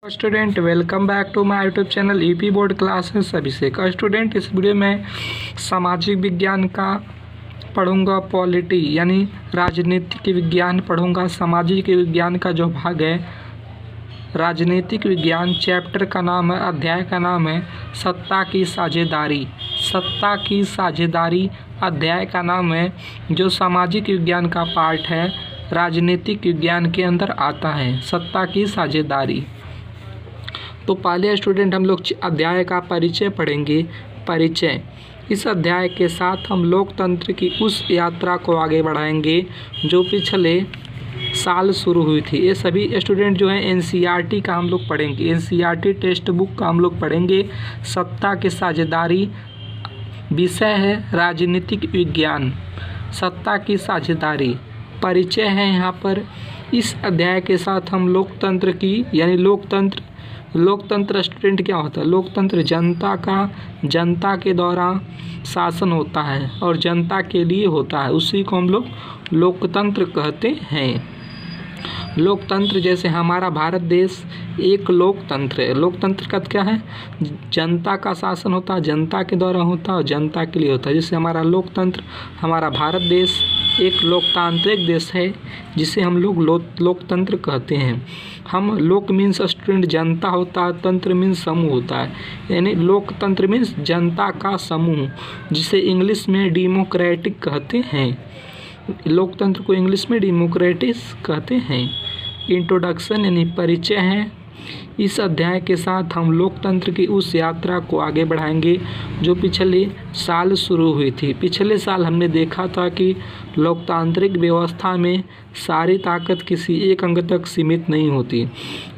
Student welcome back to my YouTube channel UP board classes Abhishek का student. इस video में सामाजिक विज्ञान का पढ़ूंगा, पॉलिटी यानी राजनीतिक विज्ञान पढ़ूंगा। सामाजिक विज्ञान का जो भाग है राजनीतिक विज्ञान, चैप्टर का नाम है, अध्याय का नाम है सत्ता की साझेदारी। सत्ता की साझेदारी अध्याय का नाम है, जो सामाजिक विज्ञान का पार्ट है राजनीतिक विज्ञान के अंदर आता है, सत्ता की साझेदारी। तो पहले स्टूडेंट हम लोग अध्याय का परिचय पढ़ेंगे। परिचय, इस अध्याय के साथ हम लोकतंत्र की उस यात्रा को आगे बढ़ाएंगे जो पिछले साल शुरू हुई थी। ये सभी स्टूडेंट जो है एनसीईआरटी का हम लोग पढ़ेंगे, एनसीईआरटी टेक्स्ट बुक का हम लोग पढ़ेंगे। सत्ता की साझेदारी विषय है राजनीतिक विज्ञान, सत्ता की साझेदारी परिचय है यहाँ पर। इस अध्याय के साथ हम लोकतंत्र की यानी लोकतंत्र स्टूडेंट क्या होता है? लोकतंत्र जनता के द्वारा शासन होता है और जनता के लिए होता है, उसी को हम लोग लोकतंत्र कहते हैं। लोकतंत्र जैसे हमारा भारत देश एक लोकतंत्र है। लोकतंत्र का क्या है? जनता का शासन होता है, जनता के द्वारा होता है और जनता के लिए होता है। जैसे हमारा लोकतंत्र, हमारा भारत देश एक लोकतांत्रिक देश है जिसे हम लोग लोकतंत्र कहते हैं। हम लोक मीन्स स्टूडेंट जनता होता है, तंत्र मीन्स समूह होता है, यानी लोकतंत्र मीन्स जनता का समूह, जिसे इंग्लिश में डेमोक्रेटिक कहते हैं। लोकतंत्र को इंग्लिश में डेमोक्रेटिक कहते हैं। इंट्रोडक्शन यानी परिचय है। इस अध्याय के साथ हम लोकतंत्र की उस यात्रा को आगे बढ़ाएंगे जो पिछले साल शुरू हुई थी। पिछले साल हमने देखा था कि लोकतांत्रिक व्यवस्था में सारी ताकत किसी एक अंग तक सीमित नहीं होती।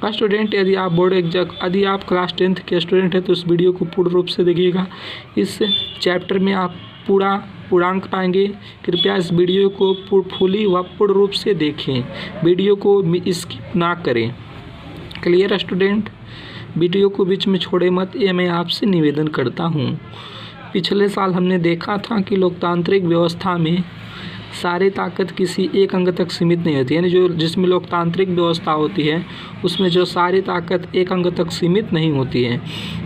स्टूडेंट यदि आप क्लास 10th के स्टूडेंट हैं तो इस वीडियो को पूर्ण रूप से देखिएगा। इस चैप्टर में आप पूर्णांक पाएंगे। कृपया इस वीडियो को फुली व पूर्ण रूप से देखें, वीडियो को स्किप ना करें। Clear student? वीडियो को बीच में छोड़े मत, ये मैं आपसे निवेदन करता हूँ। पिछले साल हमने देखा था कि लोकतांत्रिक व्यवस्था में सारी ताकत किसी एक अंग तक सीमित नहीं होती, यानी जिसमें लोकतांत्रिक व्यवस्था होती है उसमें जो सारी ताकत एक अंग तक सीमित नहीं होती है।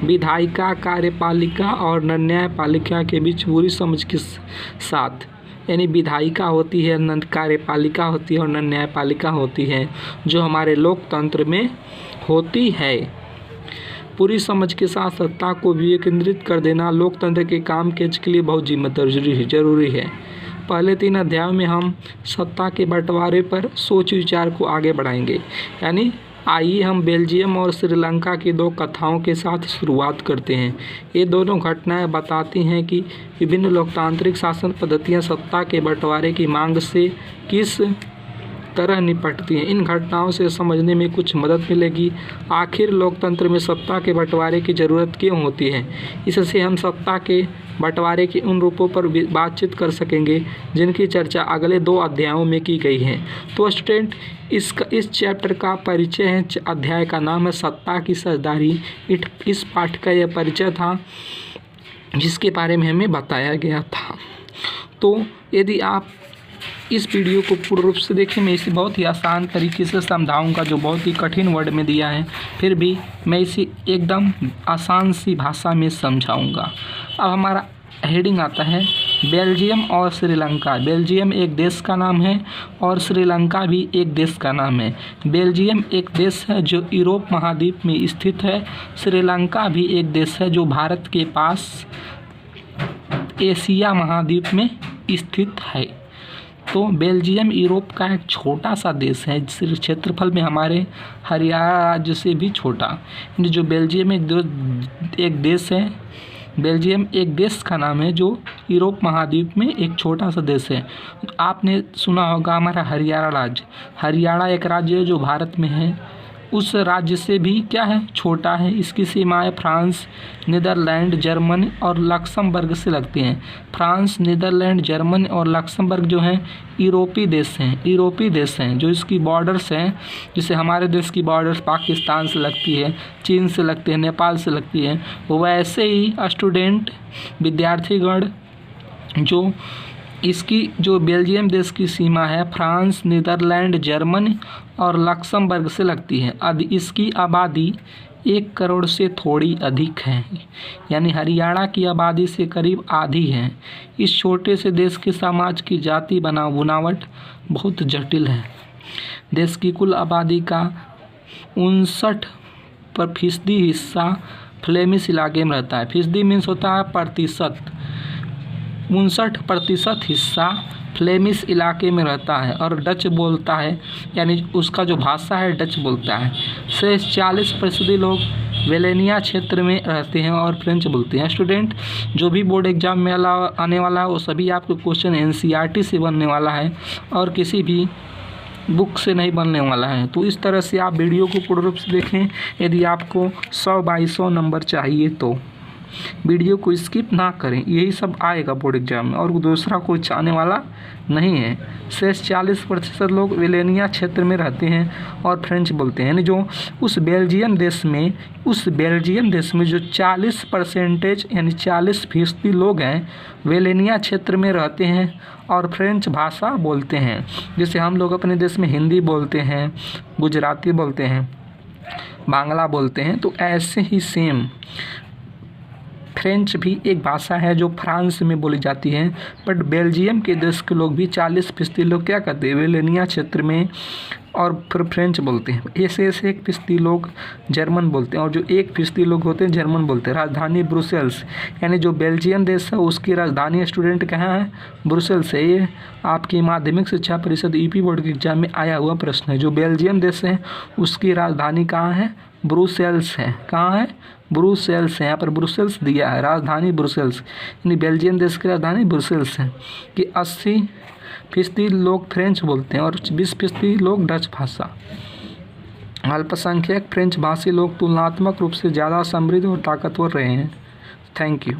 विधायिका, कार्यपालिका और न्यायपालिका के बीच पूरी समझ के साथ, यानी विधायिका होती है, कार्यपालिका होती है और न्यायपालिका होती है, जो हमारे लोकतंत्र में होती है। पूरी समझ के साथ सत्ता को विकेंद्रित कर देना लोकतंत्र के काम काज के लिए बहुत जरूरी है। पहले 3 अध्यायों में हम सत्ता के बंटवारे पर सोच विचार को आगे बढ़ाएंगे। यानी आइए हम बेल्जियम और श्रीलंका की 2 कथाओं के साथ शुरुआत करते हैं। ये दोनों घटनाएं बताती हैं कि विभिन्न लोकतांत्रिक शासन पद्धतियां सत्ता के बंटवारे की मांग से किस तरह निपटती हैं। इन घटनाओं से समझने में कुछ मदद मिलेगी आखिर लोकतंत्र में सत्ता के बंटवारे की ज़रूरत क्यों होती है। इससे हम सत्ता के बंटवारे के उन रूपों पर बातचीत कर सकेंगे जिनकी चर्चा अगले 2 अध्यायों में की गई है। तो स्टूडेंट इस चैप्टर का परिचय है, अध्याय का नाम है सत्ता की साझेदारी। इस पाठ का यह परिचय था जिसके बारे में हमें बताया गया था। तो यदि आप इस वीडियो को पूर्ण रूप से देखें, मैं इसे बहुत ही आसान तरीके से समझाऊंगा, जो बहुत ही कठिन वर्ड में दिया है, फिर भी मैं इसे एकदम आसान सी भाषा में समझाऊंगा। अब हमारा हेडिंग आता है बेल्जियम और श्रीलंका। बेल्जियम एक देश का नाम है और श्रीलंका भी एक देश का नाम है। बेल्जियम एक देश है जो यूरोप महाद्वीप में स्थित है। श्रीलंका भी एक देश है जो भारत के पास एशिया महाद्वीप में स्थित है। तो बेल्जियम यूरोप का एक छोटा सा देश है, क्षेत्रफल में हमारे हरियाणा राज्य से भी छोटा। जो बेल्जियम एक देश है, बेल्जियम एक देश का नाम है जो यूरोप महाद्वीप में एक छोटा सा देश है। आपने सुना होगा हमारा हरियाणा राज्य, हरियाणा एक राज्य है जो भारत में है, उस राज्य से भी क्या है, छोटा है। इसकी सीमाएं फ्रांस, नीदरलैंड, जर्मनी और लक्समबर्ग से लगती हैं। फ्रांस, नीदरलैंड, जर्मनी और लक्समबर्ग जो हैं यूरोपीय देश हैं जो इसकी बॉर्डर्स हैं। जैसे हमारे देश की बॉर्डर्स पाकिस्तान से लगती है, चीन से लगती है, नेपाल से लगती है, वैसे ही स्टूडेंट विद्यार्थीगण जो इसकी जो बेल्जियम देश की सीमा है फ्रांस, नीदरलैंड, जर्मनी और लक्समबर्ग से लगती है। इसकी आबादी 1 करोड़ से थोड़ी अधिक है, यानी हरियाणा की आबादी से करीब आधी है। इस छोटे से देश के समाज की जाति बनावट बहुत जटिल है। देश की कुल आबादी का 59% हिस्सा फ्लेमिश इलाके में रहता है। फीसदी मीन्स होता है प्रतिशत। 59% हिस्सा फ्लेमिश इलाके में रहता है और डच बोलता है, यानी उसका जो भाषा है डच बोलता है। से 40% लोग वेलेनिया क्षेत्र में रहते हैं और फ्रेंच बोलते हैं। स्टूडेंट, जो भी बोर्ड एग्जाम में आने वाला है वो सभी आपको क्वेश्चन NCERT से बनने वाला है और किसी भी बुक से नहीं बनने वाला है। तो इस तरह से आप वीडियो को पूर्ण रूप से देखें। यदि आपको 100 बाई 100 नंबर चाहिए तो वीडियो को स्किप ना करें, यही सब आएगा बोर्ड एग्जाम में और दूसरा कुछ आने वाला नहीं है। शेष 40% लोग वेलेनिया क्षेत्र में रहते हैं और फ्रेंच बोलते हैं, यानी जो उस बेल्जियम देश में जो 40% यानी 40% लोग हैं वेलेनिया क्षेत्र में रहते हैं और फ्रेंच भाषा बोलते हैं। जैसे हम लोग अपने देश में हिंदी बोलते हैं, गुजराती बोलते हैं, बांग्ला बोलते हैं, तो ऐसे ही सेम फ्रेंच भी एक भाषा है जो फ्रांस में बोली जाती है। बट बेल्जियम के देश के लोग भी 40% लोग क्या करते हैं वेलेनिया क्षेत्र में और फिर फ्रेंच बोलते हैं। ऐसे 1% लोग जर्मन बोलते हैं और जो 1% लोग होते हैं जर्मन बोलते हैं। राजधानी ब्रुसेल्स, यानी जो बेल्जियम देश है उसकी राजधानी स्टूडेंट कहाँ है? ब्रुसेल्स है। ये आपकी माध्यमिक शिक्षा परिषद यूपी बोर्ड के एग्जाम में आया हुआ प्रश्न है। जो बेल्जियम देश है उसकी राजधानी कहाँ है? ब्रुसेल्स है। कहाँ है? ब्रुसेल्स है। यहाँ पर ब्रुसेल्स दिया है, राजधानी ब्रुसेल्स, यानी बेल्जियम देश की राजधानी ब्रुसेल्स है। कि 80% लोग फ्रेंच बोलते हैं और 20% लोग डच भाषा। अल्पसंख्यक फ्रेंच भाषी लोग तुलनात्मक रूप से ज़्यादा समृद्ध और ताकतवर रहे हैं। Thank you.